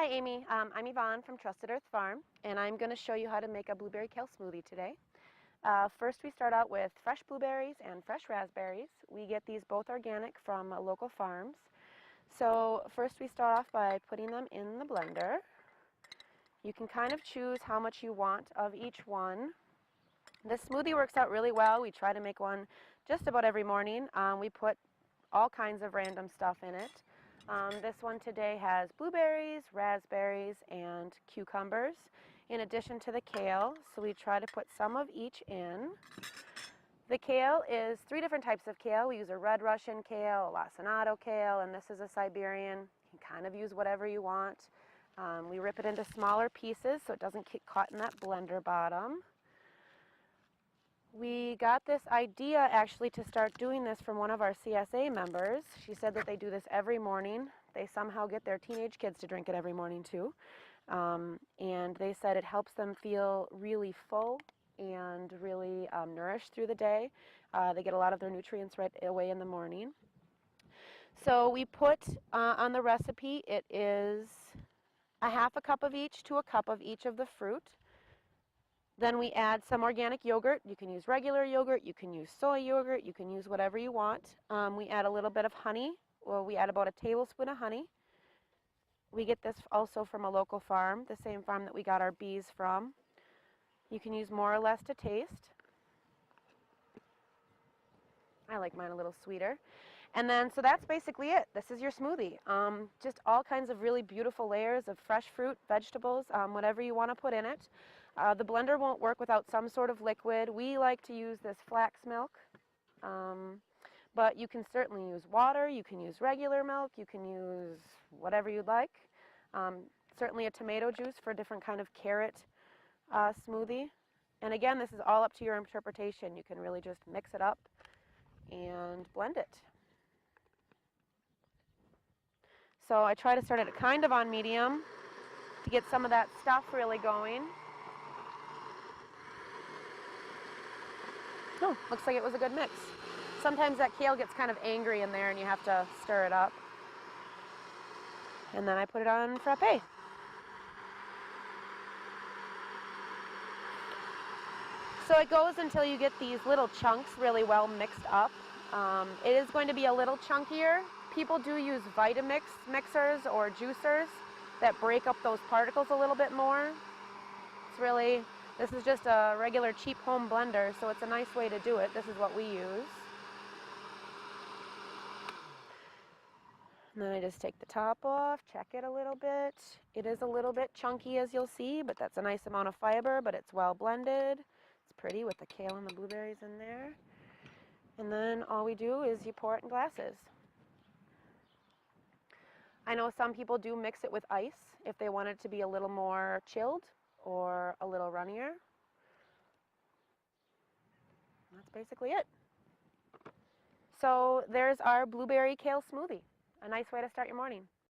Hi Amy, I'm Yvonne from Trusted Earth Farm, and I'm going to show you how to make a blueberry kale smoothie today. First we start out with fresh blueberries and fresh raspberries. We get these both organic from local farms. So first we start off by putting them in the blender. You can kind of choose how much you want of each one. This smoothie works out really well. We try to make one just about every morning. We put all kinds of random stuff in it. This one today has blueberries, raspberries, and cucumbers, in addition to the kale. So we try to put some of each in. The kale is 3 different types of kale. We use a red Russian kale, a lacinato kale, and this is a Siberian. You can kind of use whatever you want. We rip it into smaller pieces so it doesn't get caught in that blender bottom. We got this idea actually to start doing this from one of our CSA members. She said that they do this every morning. They somehow get their teenage kids to drink it every morning too. And they said it helps them feel really full and really nourished through the day. They get a lot of their nutrients right away in the morning. So we put on the recipe, it is a half a cup of each to a cup of each of the fruit. Then we add some organic yogurt. You can use regular yogurt, you can use soy yogurt, you can use whatever you want. We add a little bit of honey. Well, we add about a tablespoon of honey. We get this also from a local farm, the same farm that we got our bees from. You can use more or less to taste. I like mine a little sweeter. And then, so that's basically it. This is your smoothie. Just all kinds of really beautiful layers of fresh fruit, vegetables, whatever you want to put in it. The blender won't work without some sort of liquid. We like to use this flax milk, but you can certainly use water, you can use regular milk, you can use whatever you'd like. Certainly a tomato juice for a different kind of carrot smoothie. And again, this is all up to your interpretation. You can really just mix it up and blend it. So I try to start it kind of on medium to get some of that stuff really going. Oh, looks like it was a good mix. Sometimes that kale gets kind of angry in there and you have to stir it up. And then I put it on frappe. So it goes until you get these little chunks really well mixed up. It is going to be a little chunkier. People do use Vitamix mixers or juicers that break up those particles a little bit more. It's really, this is just a regular cheap home blender, so it's a nice way to do it. This is what we use. And then I just take the top off, check it a little bit. It is a little bit chunky, as you'll see, but that's a nice amount of fiber, but it's well blended. It's pretty with the kale and the blueberries in there. And then all we do is you pour it in glasses. I know some people do mix it with ice if they want it to be a little more chilled or a little runnier. That's basically it. So there's our blueberry kale smoothie. A nice way to start your morning.